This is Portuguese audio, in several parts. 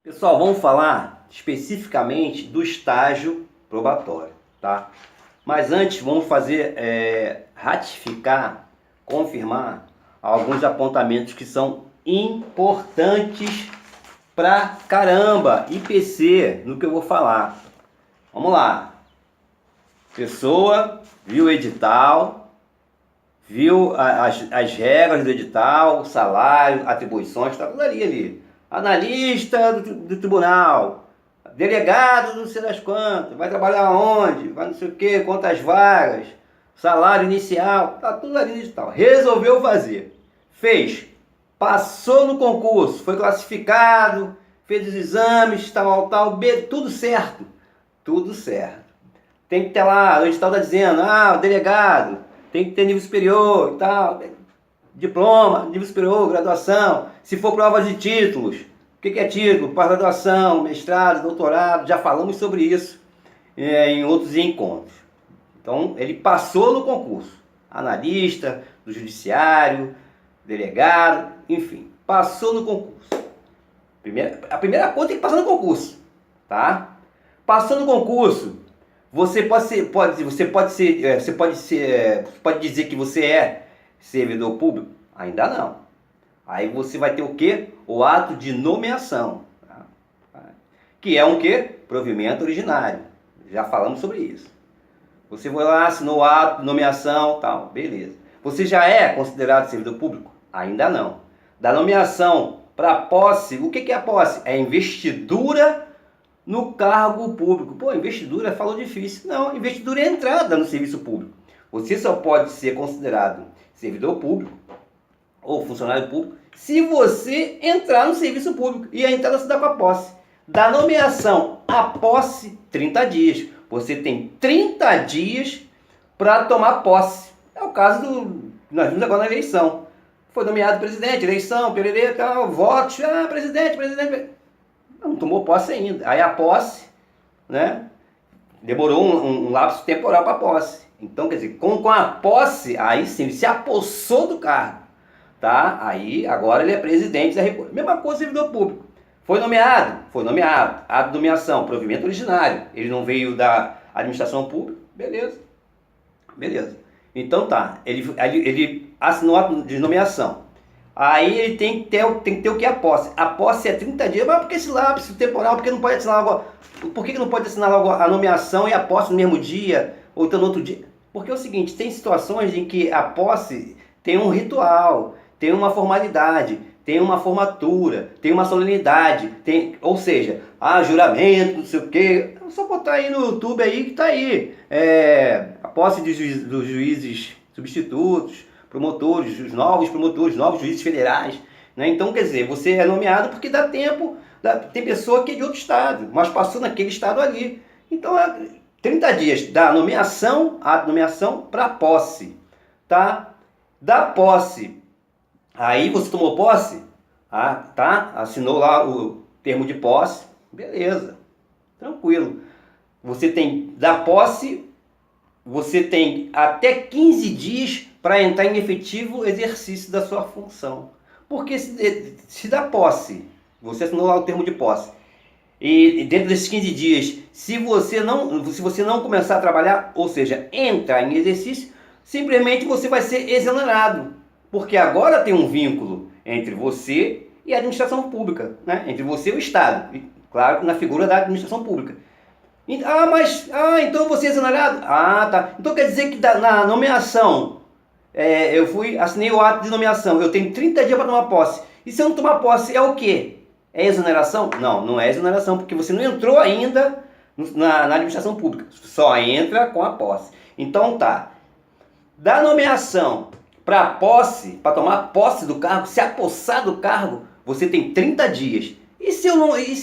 Pessoal, vamos falar especificamente do estágio probatório, tá? Mas antes vamos fazer, ratificar, confirmar alguns apontamentos que são importantes pra caramba, IPC, no que eu vou falar. Vamos lá. Pessoa viu o edital, viu as regras do edital, o salário, atribuições, está tudo ali. Analista do tribunal, delegado não sei das quantas, vai trabalhar onde, vai não sei o que, quantas vagas, salário inicial, tá tudo ali no edital. Resolveu fazer, fez, passou no concurso, foi classificado, fez os exames, tal, tudo certo, tudo certo. Tem que ter lá, o edital está dizendo, o delegado tem que ter nível superior e tal, diploma, nível superior, graduação, se for provas de títulos. O que é título? Pós-graduação, mestrado, doutorado, já falamos sobre isso em outros encontros. Então, ele passou no concurso. Analista do judiciário, delegado, enfim, passou no concurso. A primeira coisa tem que passar no concurso, tá? Passou no concurso, você pode dizer que você é servidor público? Ainda não. Aí você vai ter o quê? O ato de nomeação. Tá? Que é um quê? Provimento originário. Já falamos sobre isso. Você foi lá, assinou o ato de nomeação, tal, beleza. Você já é considerado servidor público? Ainda não. Da nomeação para posse, o que é a posse? É investidura no cargo público. Pô, investidura falou difícil. Não, investidura é entrada no serviço público. Você só pode ser considerado servidor público ou funcionário público se você entrar no serviço público. E a entrada se dá com a posse. Da nomeação à posse, 30 dias. Você tem 30 dias para tomar posse. É o caso do... Nós vimos agora na eleição. Foi nomeado presidente, eleição, pererê, tal, votos. Presidente. Não tomou posse ainda. Aí a posse, né? Demorou um lapso temporal para a posse. Então, quer dizer, com a posse, aí sim, ele se apossou do cargo, tá? Aí, agora ele é presidente da República. Mesma coisa, servidor público. Foi nomeado? Foi nomeado. Ato de nomeação, provimento originário. Ele não veio da administração pública? Beleza. Então tá, ele assinou ato de nomeação. Aí ele tem que ter o que? A posse. A posse é 30 dias, mas por que esse lapso temporal? Por que não pode assinar logo? Por que não pode assinar logo a nomeação e a posse no mesmo dia? Ou então no outro dia? Porque é o seguinte, tem situações em que a posse tem um ritual, tem uma formalidade, tem uma formatura, tem uma solenidade, ou seja, juramento, não sei o quê. É só botar aí no YouTube aí que tá aí. A posse dos juízes substitutos, promotores, os novos promotores, novos juízes federais. Né? Então, quer dizer, você é nomeado porque dá tempo, tem pessoa que é de outro estado, mas passou naquele estado ali. Então, 30 dias da nomeação, a nomeação para posse, tá? Da posse, aí você tomou posse, tá? Assinou lá o termo de posse, beleza, tranquilo. Você tem, da posse, você tem até 15 dias para entrar em efetivo exercício da sua função. Porque se da posse, você assinou lá o termo de posse, e dentro desses 15 dias, se você não começar a trabalhar, ou seja, entrar em exercício, simplesmente você vai ser exonerado. Porque agora tem um vínculo entre você e a administração pública, né? Entre você e o Estado. E, claro, na figura da administração pública. Então você é exonerado? Tá. Então quer dizer que na nomeação, assinei o ato de nomeação, eu tenho 30 dias para tomar posse. E se eu não tomar posse, é o quê? É exoneração? Não, não é exoneração, porque você não entrou ainda na administração pública. Só entra com a posse. Então tá. Da nomeação para posse, para tomar posse do cargo, se apossar do cargo, você tem 30 dias. E se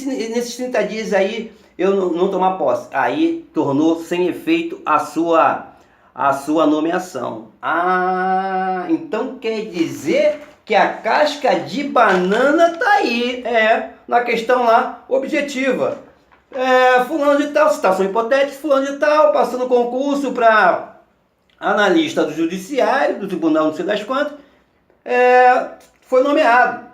nesses 30 dias aí eu não tomar posse? Aí tornou sem efeito a sua nomeação. Então quer dizer que a casca de banana tá aí, na questão lá objetiva. Fulano de tal, situação hipotética, fulano de tal, passou no concurso para analista do judiciário, do tribunal não sei das quantas, foi nomeado.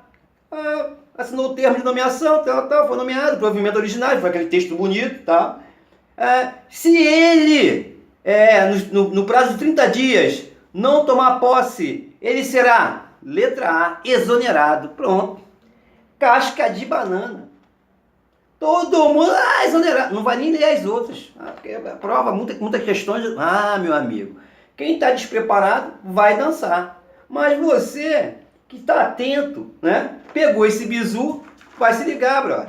assinou o termo de nomeação, tal, foi nomeado, provimento originário, foi aquele texto bonito, tá? Se ele, no prazo de 30 dias, não tomar posse, ele será, letra A, exonerado. Pronto. Casca de banana. Todo mundo, exonerado. Não vai nem ler as outras. Porque a prova, muitas questões. Meu amigo, quem está despreparado vai dançar. Mas você, que está atento, né? Pegou esse bizu, vai se ligar, brother.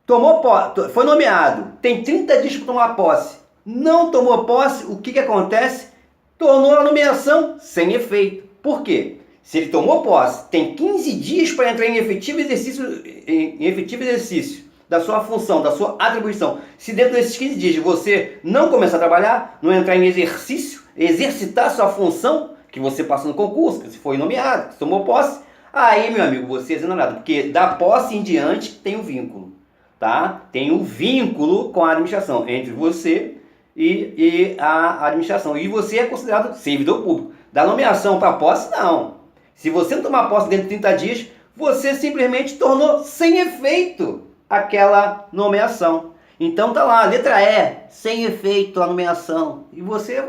Tomou posse, foi nomeado, tem 30 dias para tomar posse. Não tomou posse, o que acontece? Tornou a nomeação sem efeito. Por quê? Se ele tomou posse, tem 15 dias para entrar em efetivo exercício da sua função, da sua atribuição. Se dentro desses 15 dias você não começar a trabalhar, não entrar em exercício, exercitar sua função, que você passou no concurso, que você foi nomeado, que tomou posse, aí, meu amigo, você é exonerado, porque da posse em diante tem um vínculo, tá? Tem um vínculo com a administração, entre você e a administração. E você é considerado servidor público. Da nomeação para posse, não. Se você não tomar posse dentro de 30 dias, você simplesmente tornou sem efeito aquela nomeação. Então tá lá, letra E, sem efeito a nomeação. E você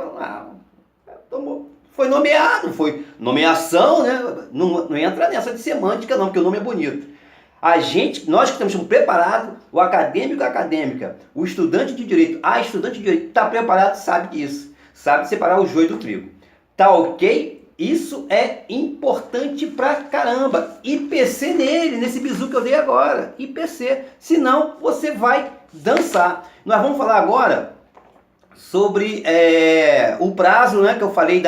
foi nomeado, foi nomeação, né? Não entra nessa de semântica não, porque o nome é bonito. Nós que estamos preparados, o acadêmico, a acadêmica, o estudante de direito, a estudante de direito está preparado, sabe disso, sabe separar o joio do trigo. Tá ok? Isso é importante pra caramba. IPC nesse bizu que eu dei agora. IPC. Senão você vai dançar. Nós vamos falar agora sobre o prazo, né, que eu falei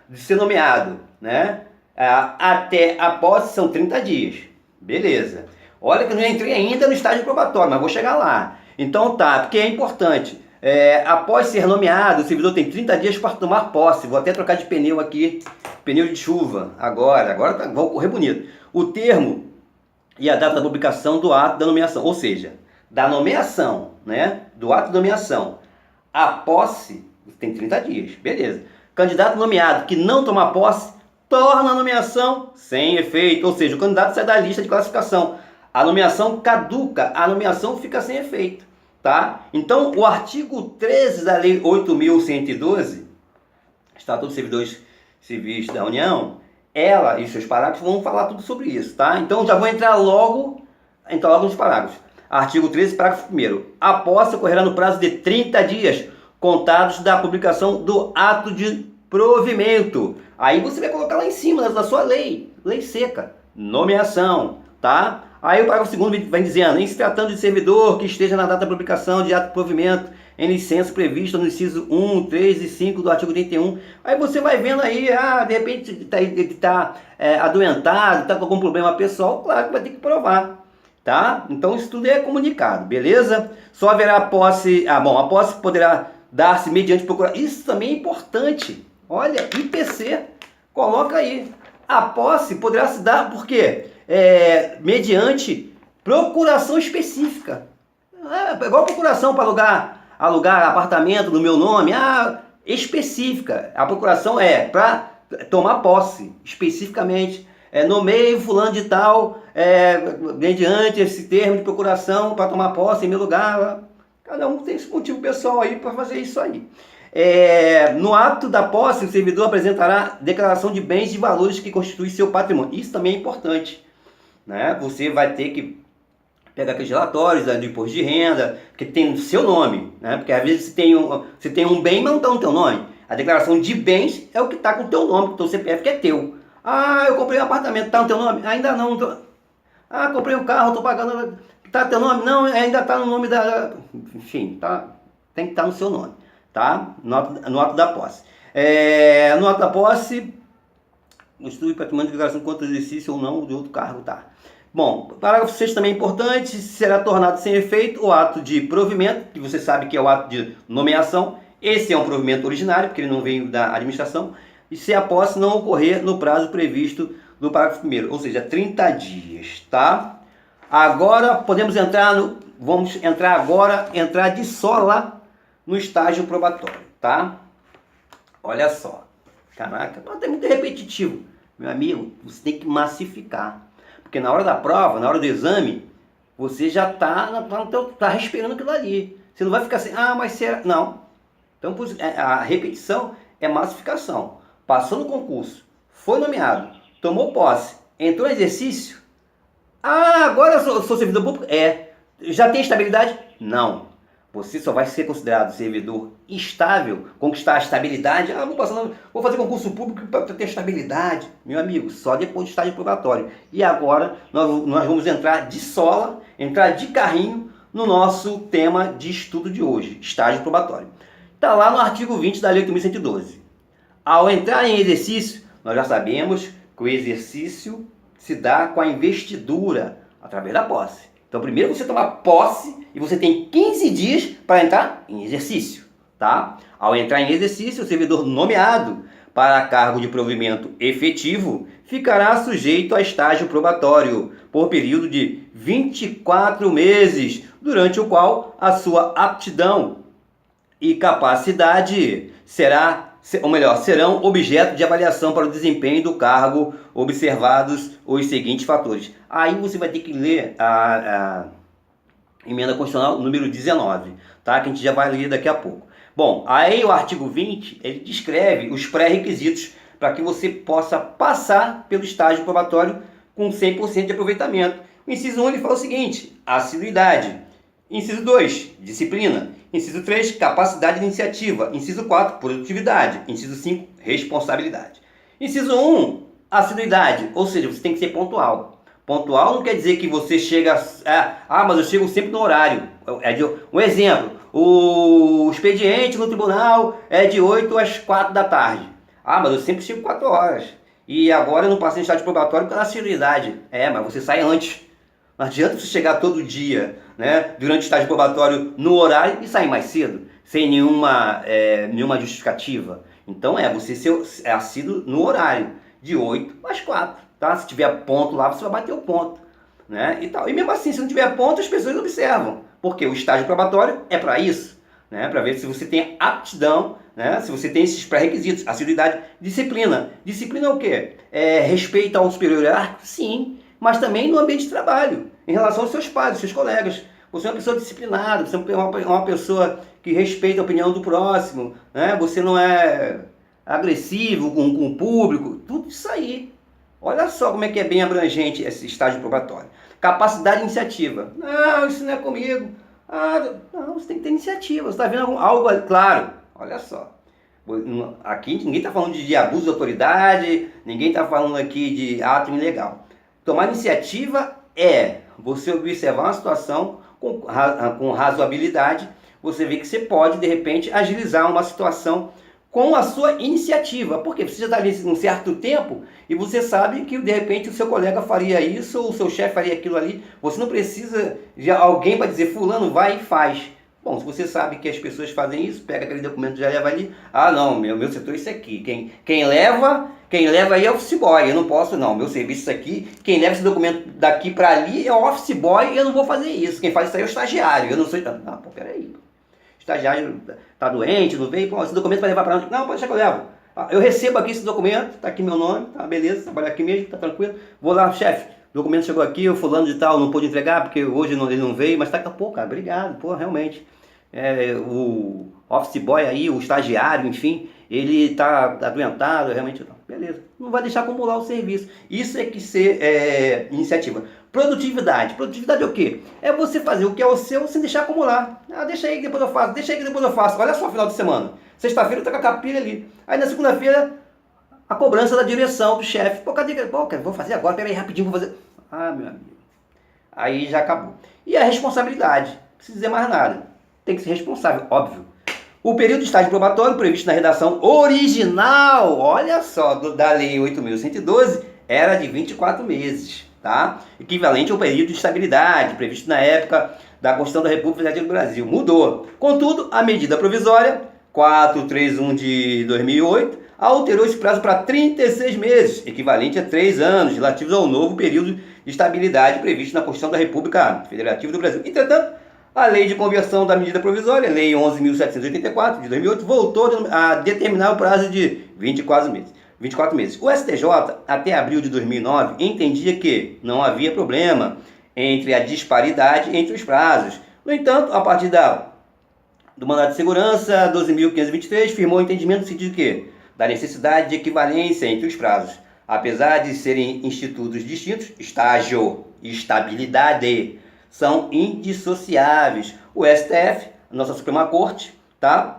de ser nomeado. Né? Até a posse são 30 dias. Beleza. Olha que eu não entrei ainda no estágio probatório, mas vou chegar lá. Então tá, porque é importante. Após ser nomeado, o servidor tem 30 dias para tomar posse. Vou até trocar de pneu aqui, pneu de chuva, agora vai correr bonito. O termo e a data da publicação do ato da nomeação, ou seja, da nomeação, né, do ato de nomeação, a posse tem 30 dias, beleza. Candidato nomeado que não tomar posse, torna a nomeação sem efeito, ou seja, o candidato sai da lista de classificação. A nomeação caduca, a nomeação fica sem efeito. Tá? Então, o artigo 13 da Lei 8.112, Estatuto dos Servidores Civis da União, ela e seus parágrafos vão falar tudo sobre isso, tá? Então, já vou entrar logo nos parágrafos. Artigo 13, parágrafo 1º. A posse ocorrerá no prazo de 30 dias, contados da publicação do ato de provimento. Aí você vai colocar lá em cima da sua lei seca, nomeação, tá? Aí o parágrafo 2º vem dizendo, em se tratando de servidor que esteja na data da publicação de ato de provimento em licença prevista no inciso 1, 3 e 5 do artigo 31. Aí você vai vendo aí, de repente ele está adoentado, está com algum problema pessoal, claro que vai ter que provar, tá? Então isso tudo é comunicado, beleza? Só haverá posse, a posse poderá dar-se mediante procuração. Isso também é importante. Olha, IPC, coloca aí. A posse poderá se dar por quê? Mediante procuração específica. Igual procuração para alugar apartamento no meu nome, específica. A procuração é para tomar posse, especificamente. Nomeio fulano de tal, mediante esse termo de procuração para tomar posse em meu lugar. Cada um tem esse motivo pessoal aí para fazer isso aí. No ato da posse, o servidor apresentará declaração de bens e valores que constituem seu patrimônio. Isso também é importante, né? Você vai ter que pegar aqueles relatórios do imposto de renda, que tem o seu nome, né? Porque às vezes você tem um bem, mas não está no teu nome. A declaração de bens é o que está com o teu nome, o teu CPF que é teu. Eu comprei um apartamento, está no teu nome? Ainda não. Comprei um carro, estou pagando, está no teu nome? Não, ainda está no nome da... Enfim, tem que estar no seu nome. Tá? No ato da posse. No ato da posse, o estudo de patrimônio de declaração contra o exercício ou não de outro cargo, tá? Bom, parágrafo 6 também é importante, será tornado sem efeito o ato de provimento, que você sabe que é o ato de nomeação. Esse é um provimento originário, porque ele não veio da administração, e se a posse não ocorrer no prazo previsto do parágrafo 1º, ou seja, 30 dias, tá? Agora podemos entrar de sola no estágio probatório, tá? Olha só. Caraca, é muito repetitivo. Meu amigo, você tem que massificar. Porque na hora da prova, na hora do exame, você já tá respirando aquilo ali. Você não vai ficar assim, ah, mas será? Não. Então a repetição é massificação. Passou no concurso, foi nomeado, tomou posse, entrou no exercício. Ah, agora eu sou servidor público? Já tem estabilidade? Não. Você só vai ser considerado servidor estável, conquistar a estabilidade. Ah, vou fazer concurso público para ter estabilidade. Meu amigo, só depois do estágio probatório. E agora nós vamos entrar de sola, entrar de carrinho no nosso tema de estudo de hoje, estágio probatório. Está lá no artigo 20 da Lei 8.112. Ao entrar em exercício, nós já sabemos que o exercício se dá com a investidura, através da posse. Então primeiro você toma posse e você tem 15 dias para entrar em exercício, tá? Ao entrar em exercício, o servidor nomeado para cargo de provimento efetivo ficará sujeito a estágio probatório por período de 24 meses, durante o qual a sua aptidão e capacidade serão objeto de avaliação para o desempenho do cargo, observados os seguintes fatores. Aí você vai ter que ler a emenda constitucional número 19, tá? Que a gente já vai ler daqui a pouco. Bom, aí o artigo 20, ele descreve os pré-requisitos para que você possa passar pelo estágio probatório com 100% de aproveitamento. O inciso 1 ele fala o seguinte: assiduidade. Inciso 2, disciplina. Inciso 3, capacidade de iniciativa. Inciso 4, produtividade. Inciso 5, responsabilidade. Inciso 1, assiduidade, ou seja, você tem que ser pontual. Pontual não quer dizer que você chega... mas eu chego sempre no horário. Um exemplo, o expediente no tribunal é de 8 às 4 da tarde. Mas eu sempre chego 4 horas. E agora eu não passei em estágio probatório por causa da assiduidade. Mas você sai antes. Não adianta você chegar todo dia, né, durante o estágio probatório no horário e sair mais cedo, sem nenhuma justificativa. Então você ser assíduo no horário, de 8 às 4. Tá? Se tiver ponto lá, você vai bater o ponto. Né, e tal. E mesmo assim, se não tiver ponto, as pessoas observam. Porque o estágio probatório é para isso. Né, para ver se você tem aptidão, né, se você tem esses pré-requisitos, assiduidade, disciplina. Disciplina é o quê? Respeito ao superior hierárquico? Sim. Mas também no ambiente de trabalho, em relação aos seus pares, aos seus colegas. Você é uma pessoa disciplinada, você é uma pessoa que respeita a opinião do próximo, né? Você não é agressivo com o público, tudo isso aí. Olha só como é que é bem abrangente esse estágio probatório. Capacidade de iniciativa. Não, isso não é comigo. Não, você tem que ter iniciativa, você está vendo algo claro. Olha só. Aqui ninguém está falando de abuso de autoridade, ninguém está falando aqui de ato ilegal. Tomar iniciativa é você observar uma situação com razoabilidade, você vê que você pode, de repente, agilizar uma situação com a sua iniciativa. Porque você já está ali um certo tempo e você sabe que, de repente, o seu colega faria isso ou o seu chefe faria aquilo ali. Você não precisa de alguém para dizer, fulano, vai e faz. Bom, se você sabe que as pessoas fazem isso, pega aquele documento e já leva ali. Não, meu setor é isso aqui. Quem leva aí é o office boy. Eu não posso, não. Meu serviço é isso aqui. Quem leva esse documento daqui para ali é o office boy e eu não vou fazer isso. Quem faz isso aí é o estagiário. Eu não sou... peraí. O estagiário tá doente, não veio. Esse documento vai levar para onde? Não, pode deixar que eu levo. Eu recebo aqui esse documento, tá aqui meu nome, tá beleza, trabalho aqui mesmo, tá tranquilo. Vou lá, chefe. O documento chegou aqui, o fulano de tal não pôde entregar porque hoje ele não veio, mas tá, pô, cara, obrigado, pô, realmente. O office boy aí, o estagiário, enfim, ele tá adoentado, realmente não. Beleza, não vai deixar acumular o serviço. Isso é que ser iniciativa. Produtividade. Produtividade é o quê? É você fazer o que é o seu sem deixar acumular. Deixa aí que depois eu faço, deixa aí que depois eu faço. Olha só o final de semana. Sexta-feira tá com a capilha ali. Aí na segunda-feira, a cobrança da direção, do chefe. Pô, cadê? Pô, cara, vou fazer agora, peraí, rapidinho, vou fazer. Meu amigo. Aí já acabou. E a responsabilidade. Não precisa dizer mais nada. Tem que ser responsável, óbvio. O período de estágio probatório previsto na redação original, olha só, da Lei 8.112, era de 24 meses, tá? Equivalente ao período de estabilidade previsto na época da Constituição da República Federativa do Brasil. Mudou. Contudo, a medida provisória 431 de 2008 alterou esse prazo para 36 meses, equivalente a 3 anos, relativos ao novo período de estabilidade previsto na Constituição da República Federativa do Brasil. Entretanto, a lei de conversão da medida provisória, Lei 11.784 de 2008, voltou a determinar o prazo de 24 meses. 24 meses. O STJ, até abril de 2009, entendia que não havia problema entre a disparidade entre os prazos. No entanto, a partir do mandato de segurança 12.523, firmou o entendimento no sentido que da necessidade de equivalência entre os prazos. Apesar de serem institutos distintos, estágio e estabilidade são indissociáveis. O STF, nossa Suprema Corte, tá?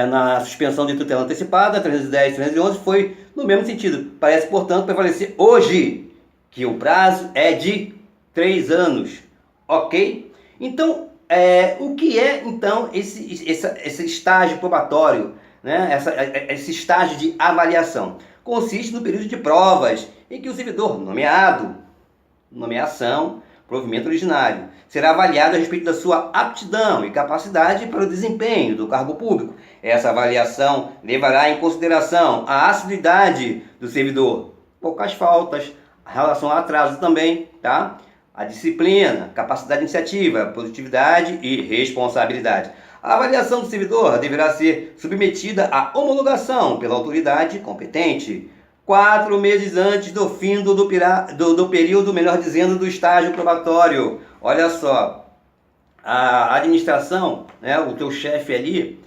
Na suspensão de tutela antecipada, 310 e 311, foi no mesmo sentido. Parece, portanto, prevalecer hoje que o prazo é de 3 anos. Ok? Então, o que é, então, esse estágio probatório, né? Esse estágio de avaliação? Consiste no período de provas em que o servidor nomeação, provimento originário, será avaliado a respeito da sua aptidão e capacidade para o desempenho do cargo público. Essa avaliação levará em consideração a assiduidade do servidor, poucas faltas, a relação a atraso também, tá? A disciplina, capacidade de iniciativa, produtividade e responsabilidade. A avaliação do servidor deverá ser submetida à homologação pela autoridade competente 4 meses antes do fim do período, melhor dizendo, do estágio probatório. Olha só, a administração, né, o teu chefe ali,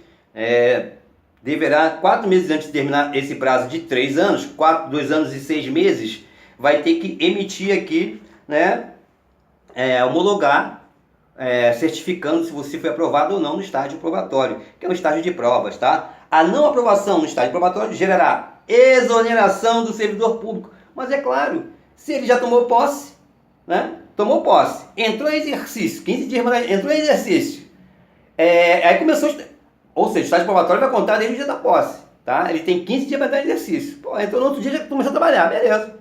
deverá, 4 meses antes de terminar esse prazo de 3 anos, 2 anos e 6 meses, vai ter que emitir aqui, né, homologar, certificando se você foi aprovado ou não no estágio probatório, que é um estágio de provas, tá? A não aprovação no estágio probatório gerará exoneração do servidor público. Mas é claro, se ele já tomou posse, né? Tomou posse, entrou em exercício, 15 dias, entrou em exercício, aí começou, ou seja, o estágio probatório vai contar desde o dia da posse, tá? Ele tem 15 dias para entrar em exercício. Pô, entrou no outro dia, já começou a trabalhar, beleza.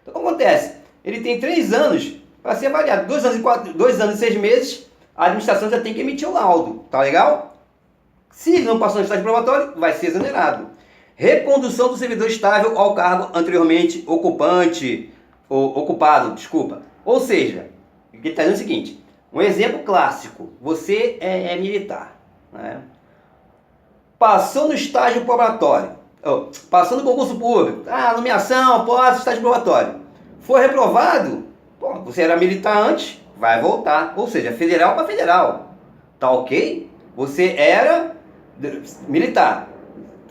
Então o que acontece? Ele tem 3 anos para ser avaliado, 2 anos e 6 meses, a administração já tem que emitir o laudo, tá legal? Se ele não passou no estágio probatório, vai ser exonerado. Recondução do servidor estável ao cargo anteriormente ocupado. Ou seja, ele está dizendo o seguinte, um exemplo clássico, você é militar, né? Passou no estágio probatório, passou no concurso público, nomeação, posse, estágio probatório, foi reprovado, você era militar antes, vai voltar, ou seja, federal para federal, tá ok? Você era militar,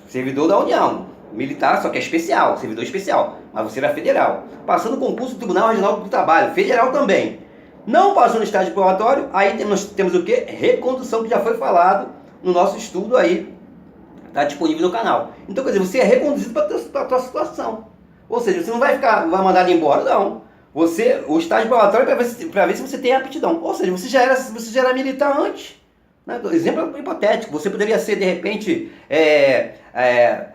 servidor da União, militar, só que é especial, servidor especial, mas você era federal. Passou no concurso do Tribunal Regional do Trabalho, federal também. Não passou no estágio probatório, aí temos o que? Recondução, que já foi falado no nosso estudo aí, está disponível no canal. Então, quer dizer, você é reconduzido para a tua situação. Ou seja, você não vai mandado embora, não. O estágio probatório é para ver se você tem aptidão. Ou seja, você já era militar antes. Né? Exemplo hipotético, você poderia ser, de repente,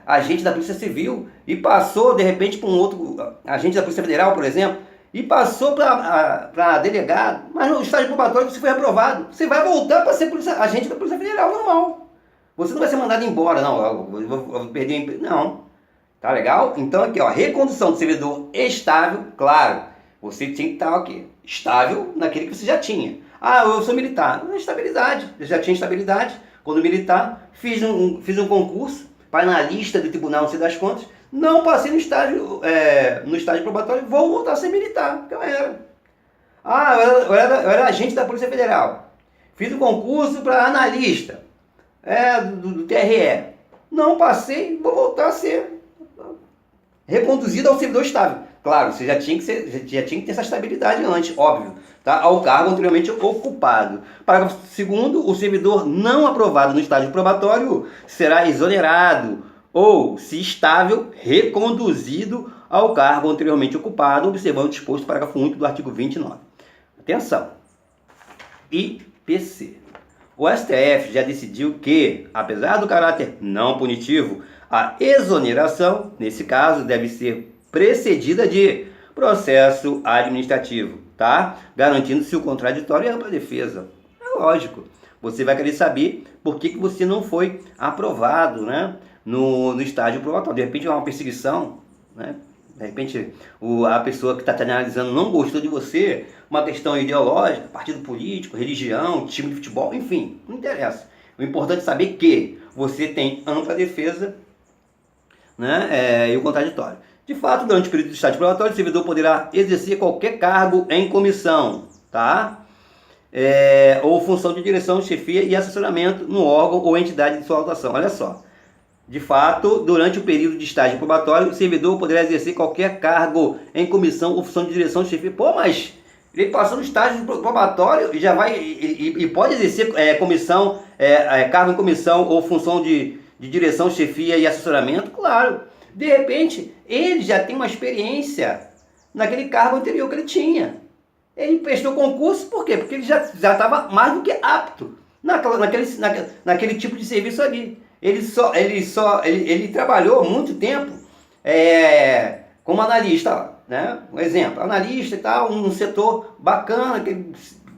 agente da Polícia Civil e passou, de repente, para um outro agente da Polícia Federal, por exemplo, e passou para delegado, mas no estágio probatório você foi aprovado. Você vai voltar para ser agente da Polícia Federal normal. Você não vai ser mandado embora, não. Eu vou perder o emprego. Não. Tá legal? Então aqui, ó, recondução do servidor estável, claro. Você tem que estar aqui, estável naquele que você já tinha. Eu sou militar. Não é estabilidade. Eu já tinha estabilidade. Quando militar, fiz um concurso para analista do tribunal, não sei das contas. Não passei no estágio probatório, vou voltar a ser militar, que eu era. Eu era agente da Polícia Federal. Fiz um concurso para analista do TRE. Não passei, vou voltar a ser reconduzido ao servidor estável. Claro, você já tinha que ter essa estabilidade antes, óbvio, tá? Ao cargo anteriormente ocupado. Parágrafo 2º, o servidor não aprovado no estágio probatório será exonerado ou, se estável, reconduzido ao cargo anteriormente ocupado, observando o disposto no parágrafo único do artigo 29. Atenção! IPC. O STF já decidiu que, apesar do caráter não punitivo, a exoneração, nesse caso, deve ser precedida de processo administrativo, tá? Garantindo-se o contraditório e a ampla defesa. É lógico. Você vai querer saber por que você não foi aprovado, né, no estágio probatório. De repente é uma perseguição, né? De repente a pessoa que está te analisando não gostou de você, uma questão ideológica, partido político, religião, time de futebol, enfim, não interessa. O importante é saber que você tem ampla defesa né, e o contraditório. De fato, durante o período de estágio probatório, o servidor poderá exercer qualquer cargo em comissão, tá? Ou função de direção, chefia e assessoramento no órgão ou entidade de sua atuação. Olha só. De fato, durante o período de estágio probatório, o servidor poderá exercer qualquer cargo em comissão ou função de direção, chefia. Pô, mas ele passou no estágio probatório e já vai e pode exercer comissão, cargo em comissão ou função de direção, chefia e assessoramento? Claro. De repente, ele já tem uma experiência naquele cargo anterior que ele tinha. Ele prestou concurso, por quê? Porque ele já estava mais do que apto naquele tipo de serviço ali. Ele trabalhou muito tempo como analista, né? Um exemplo, analista e tal, um setor bacana, que ele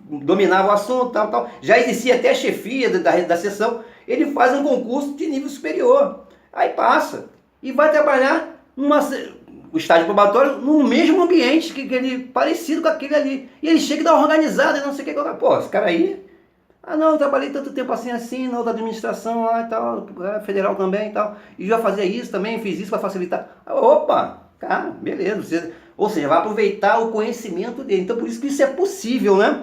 dominava o assunto, tal. Já existia até a chefia da seção. Ele faz um concurso de nível superior, aí passa e vai trabalhar o estágio probatório no mesmo ambiente que ele, parecido com aquele ali. E ele chega e dá uma organizada, não sei o que. Pô, esse cara aí... não, eu trabalhei tanto tempo assim, na outra administração lá e tal, federal também e tal. E já fazia isso também, fiz isso para facilitar. Opa, cara, beleza. Ou seja, vai aproveitar o conhecimento dele. Então, por isso que isso é possível, né?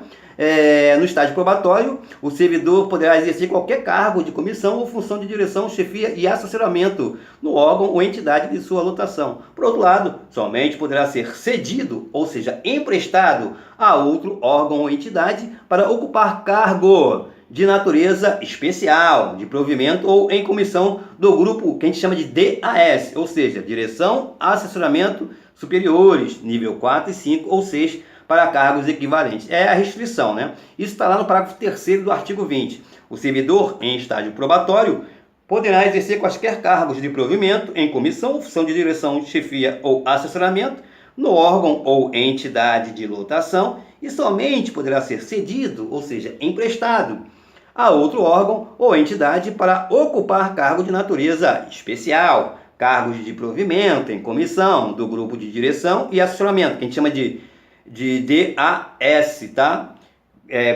No estágio probatório, o servidor poderá exercer qualquer cargo de comissão ou função de direção, chefia e assessoramento no órgão ou entidade de sua lotação. Por outro lado, somente poderá ser cedido, ou seja, emprestado a outro órgão ou entidade para ocupar cargo de natureza especial, de provimento ou em comissão do grupo que a gente chama de DAS, ou seja, Direção, Assessoramento Superiores, nível 4 e 5 ou 6, para cargos equivalentes. É a restrição, né? Isso está lá no parágrafo 3º do artigo 20. O servidor, em estágio probatório, poderá exercer quaisquer cargos de provimento em comissão, função de direção, chefia ou assessoramento no órgão ou entidade de lotação e somente poderá ser cedido, ou seja, emprestado, a outro órgão ou entidade para ocupar cargo de natureza especial, cargos de provimento em comissão do grupo de direção e assessoramento, que a gente chama de DAS, tá?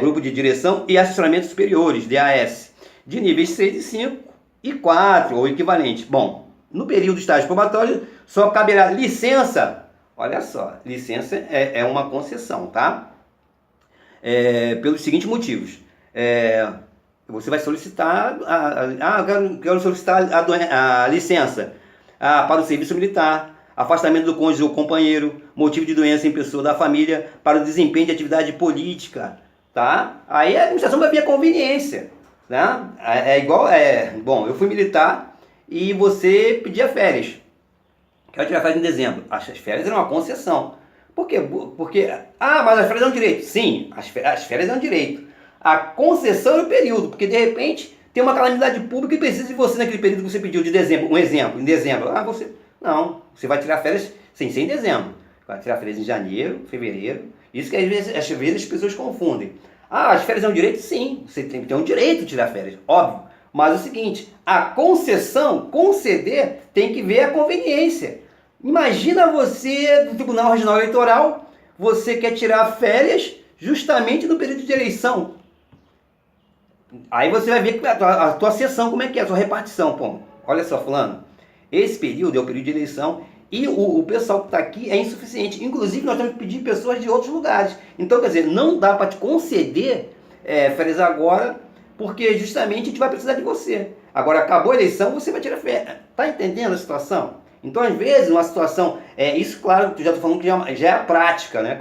Grupo de Direção e Assessoramentos Superiores, DAS, de níveis 6 e 5 e 4, ou equivalente. Bom, no período de estágio probatório, só caberá licença. Olha só, licença é uma concessão, tá? Pelos seguintes motivos. Você vai solicitar, quero solicitar a licença para o serviço militar, afastamento do cônjuge ou companheiro, motivo de doença em pessoa da família, para o desempenho de atividade política, tá? Aí a administração vai ver a conveniência, né? Bom, eu fui militar e você pedia férias. Quero tirar férias em dezembro. As férias eram uma concessão. Por quê? Porque, mas as férias é um direito. Sim, as férias é um direito. A concessão é o período, porque de repente tem uma calamidade pública e precisa de você naquele período que você pediu de dezembro. Um exemplo, em dezembro. Não, você vai tirar férias sem ser em dezembro. Vai tirar férias em janeiro, fevereiro. Isso que às vezes as pessoas confundem. As férias é um direito? Sim, você tem um direito de tirar férias, óbvio. Mas é o seguinte, a conceder, tem que ver a conveniência. Imagina você, do Tribunal Regional Eleitoral, você quer tirar férias justamente no período de eleição. Aí você vai ver a tua sessão, como é que é, a tua repartição. Pô, olha só, fulano. Esse período é o período de eleição e o pessoal que está aqui é insuficiente. Inclusive, nós temos que pedir pessoas de outros lugares. Então, quer dizer, não dá para te conceder férias agora, porque justamente a gente vai precisar de você. Agora, acabou a eleição, você vai tirar férias. Está entendendo a situação? Então, às vezes, uma situação... isso, claro, já estou falando que já é a prática, né?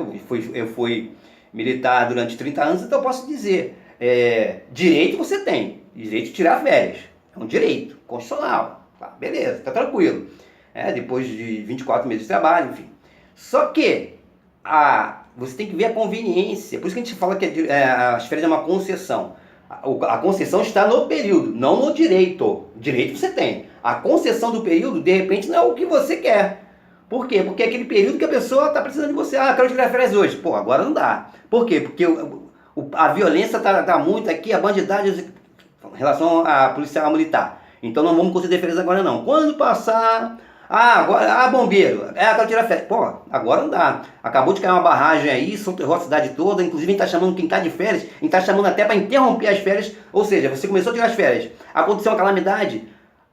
Eu fui militar durante 30 anos, então eu posso dizer, direito você tem. Direito de tirar férias. É um direito constitucional. Tá, beleza, tá tranquilo. Depois de 24 meses de trabalho, enfim. Só que você tem que ver a conveniência. Por isso que a gente fala que as férias é uma concessão. A concessão está no período, não no direito. Direito você tem. A concessão do período, de repente, não é o que você quer. Por quê? Porque é aquele período que a pessoa está precisando de você. Quero tirar férias hoje. Pô, agora não dá. Por quê? Porque a violência está muito aqui, a bandidagem em relação à policial militar. Então não vamos conceder férias agora não. Quando passar... agora, bombeiro. Quero tirar férias. Pô, agora não dá. Acabou de cair uma barragem aí, soterrou a cidade toda. Inclusive a gente está chamando quem está de férias, a gente está chamando até para interromper as férias. Ou seja, você começou a tirar as férias. Aconteceu uma calamidade,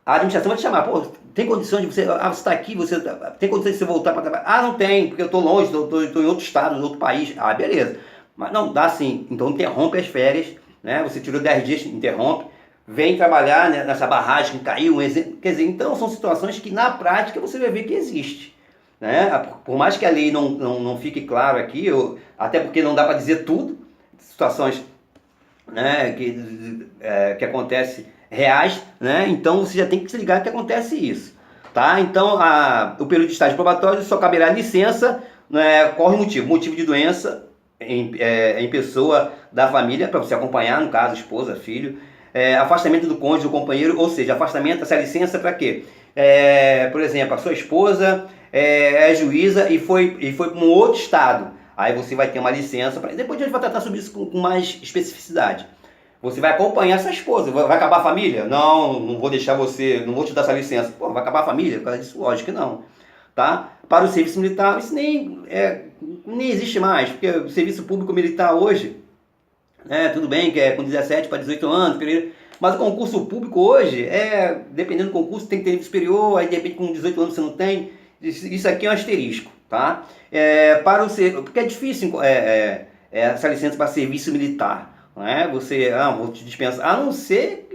a administração vai te chamar. Pô, tem condições de você, você está aqui, você tem condições de você voltar para trabalhar? Ah, não tem, porque eu estou longe, estou em outro estado, em outro país. Ah, beleza. Mas não, dá sim. Então interrompe as férias, né? Você tirou 10 dias, interrompe, vem trabalhar, né, nessa barragem que caiu, um exemplo. Quer dizer, então são situações que na prática você vai ver que existe. Né? Por mais que a lei não fique claro aqui, até porque não dá para dizer tudo, situações, né, que acontece reais, né? Então você já tem que se ligar que acontece isso, tá? Então o período de estágio probatório só caberá licença, né, corre motivo de doença em pessoa da família, para você acompanhar, no caso, esposa, filho, afastamento do cônjuge, do companheiro, ou seja, afastamento, essa licença para quê? Por exemplo, a sua esposa é juíza e foi para um outro estado, aí você vai ter uma licença, depois a gente vai tratar sobre isso com mais especificidade. Você vai acompanhar essa esposa, vai acabar a família? Não vou deixar você, não vou te dar essa licença. Pô, vai acabar a família? Por causa disso, lógico que não. Tá? Para o serviço militar, isso nem existe mais, porque o serviço público militar hoje, tudo bem que é com 17 para 18 anos, mas o concurso público hoje, dependendo do concurso, tem que ter nível superior, aí de repente com 18 anos você não tem. Isso aqui é um asterisco, tá? Porque é difícil essa licença para serviço militar. Não é? Você, vou te dispensar, a não ser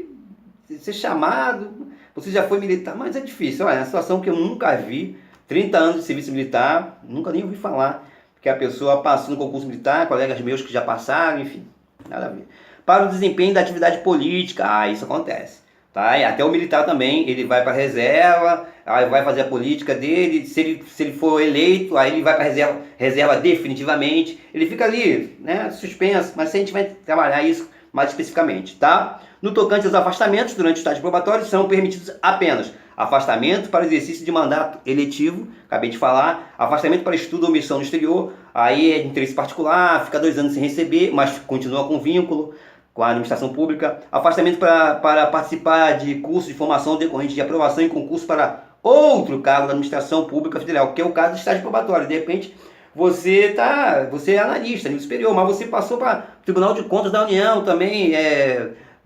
chamado, você já foi militar, mas é difícil. Olha, é uma situação que eu nunca vi, 30 anos de serviço militar, nunca nem ouvi falar que a pessoa passou no concurso militar, colegas meus que já passaram, enfim, nada a ver. Para o desempenho da atividade política, isso acontece. Tá? E até o militar também, ele vai para a reserva, aí vai fazer a política dele, se ele for eleito, aí ele vai para a reserva definitivamente, ele fica ali, né, suspenso, mas a gente vai trabalhar isso mais especificamente, tá? No tocante aos afastamentos durante o estágio probatório, são permitidos apenas afastamento para exercício de mandato eletivo, acabei de falar, afastamento para estudo ou missão no exterior, aí é de interesse particular, fica 2 anos sem receber, mas continua com vínculo com a administração pública, afastamento para participar de curso de formação decorrente de aprovação em concurso para outro cargo da administração pública federal, que é o caso do estágio probatório. De repente, você é analista, nível superior, mas você passou para o Tribunal de Contas da União também,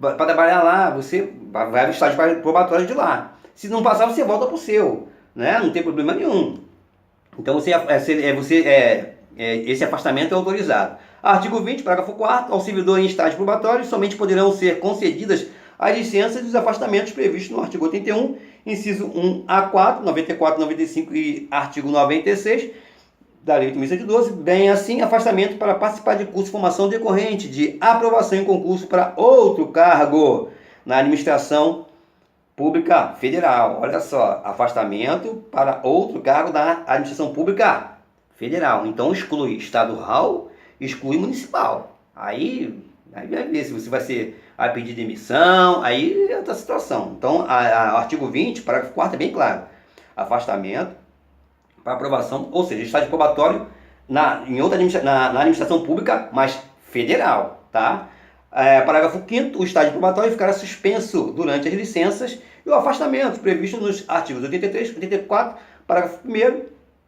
para trabalhar lá, você vai no estágio probatório de lá. Se não passar, você volta para o seu, né? Não tem problema nenhum. Então, esse afastamento é autorizado. Artigo 20, parágrafo 4º, ao servidor em estágio probatório somente poderão ser concedidas as licenças dos afastamentos previstos no artigo 81, inciso 1A4, 94, 95 e artigo 96 da Lei 8.112, bem assim, afastamento para participar de curso de formação decorrente de aprovação em concurso para outro cargo na administração pública federal. Olha só, afastamento para outro cargo da administração pública federal. Então exclui estadual, exclui municipal. Aí vai ver se você vai pedir demissão, aí é outra situação. Então, o artigo 20, parágrafo 4º é bem claro. Afastamento para aprovação, ou seja, estágio probatório na administração pública, mas federal, tá? Parágrafo 5º, o estágio probatório ficará suspenso durante as licenças e o afastamento previsto nos artigos 83, 84, parágrafo 1º,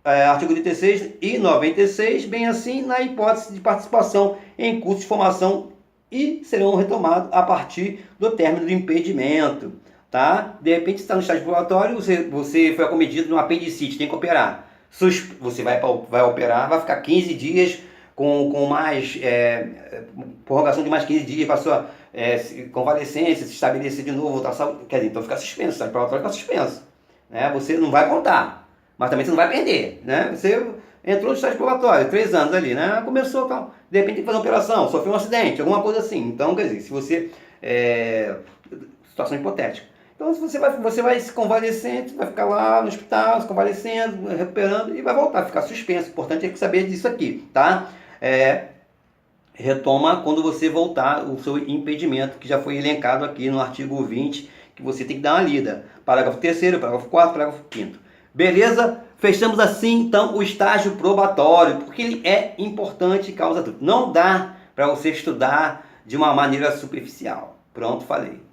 artigo 86 e 96, bem assim na hipótese de participação em cursos de formação e serão retomados a partir do término do impedimento, tá? De repente está no estágio probatório, você foi acometido de um apendicite, tem que operar. Você vai operar, vai ficar 15 dias com mais prorrogação de mais 15 dias para a sua convalescência, se estabelecer de novo, voltar à saúde. Quer dizer, então fica suspenso, o estágio probatório fica suspenso, né? Você não vai contar, mas também você não vai perder, né? Você entrou no estágio probatório, 3 anos ali, né? Começou, tal, de repente tem que fazer uma operação, sofreu um acidente, alguma coisa assim. Então, quer dizer, se você... situação hipotética. Então, você vai se convalescendo, vai ficar lá no hospital, se convalescendo, recuperando e vai voltar a ficar suspenso. O importante é saber disso aqui, tá? Retoma quando você voltar o seu impedimento, que já foi elencado aqui no artigo 20, que você tem que dar uma lida. Parágrafo 3º, parágrafo 4º, parágrafo 5º. Beleza? Fechamos assim, então, o estágio probatório, porque ele é importante e causa tudo. Não dá para você estudar de uma maneira superficial. Pronto, falei.